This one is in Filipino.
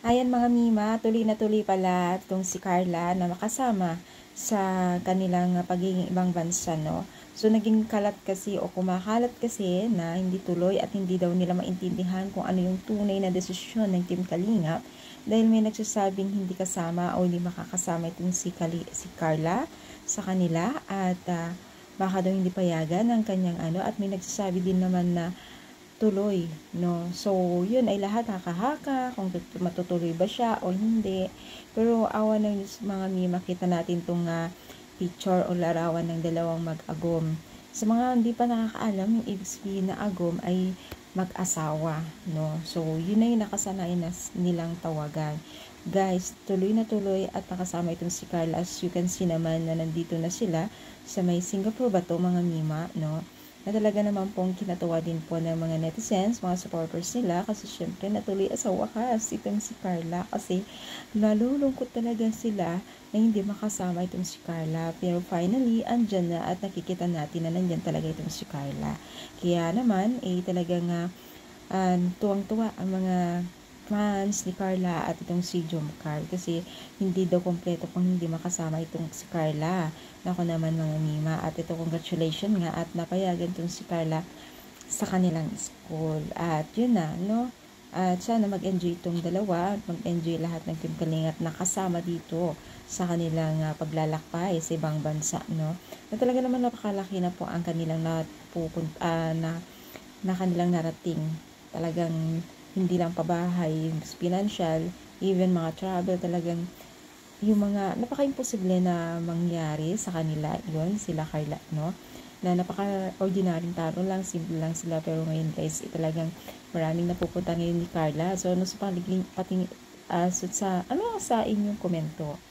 Ayan mga Mima, tuloy na tuloy pala itong si Carla na makasama sa kanilang pagiging ibang bansa, no? So, naging kalat kasi o kumakalat kasi na hindi tuloy at hindi daw nila maintindihan kung ano yung tunay na desisyon ng Team Kalingap dahil may nagsasabing hindi kasama o hindi makakasama itong si Carla sa kanila at baka daw hindi payagan ng kanyang at may nagsasabi din naman na tuloy, no? So, yun ay lahat haka-haka kung matutuloy ba siya o hindi. Pero awa ng Diyos, mga Mima, makita natin itong picture o larawan ng dalawang mag-agom. Sa mga hindi pa nakakaalam, yung ibig sabihin na agom ay mag-asawa, no? So, yun na yung nakasanayan na nilang tawagan. Guys, tuloy na tuloy at nakasama itong si Carla. As you can see naman na nandito na sila sa may Singapore ba to, mga Mima, no? Na talaga naman pong kinatuwa din po ng mga netizens, mga supporters nila kasi syempre natuloy sa wakas itong si Carla kasi nalulungkot talaga sila na hindi makasama itong si Carla pero finally andyan na at nakikita natin na nandyan talaga itong si Carla. Kaya naman talagang tuwang-tuwa ang mga fans ni Carla at itong si Jomcar kasi hindi daw kompleto kung hindi makasama itong si Carla. Ako naman mga Mima at ito congratulations nga at napayagan itong si Carla sa kanilang school at yun na, no? At sana mag-enjoy itong dalawa at mag-enjoy lahat ng Team Kalingap na kasama dito sa kanilang paglalakbay sa ibang bansa, no? Na talaga naman napakalaki na po ang kanilang na kanilang narating. Talagang hindi lang pabahay, financial, even mga travel, talagang yung mga napaka-imposible na mangyari sa kanila, yun, sila Carla, no? Na napaka-ordinaryong tao lang, simple lang sila, pero ngayon guys, talagang maraming napupunta ngayon ni Carla. So, ano sa paliging, sa inyong komento?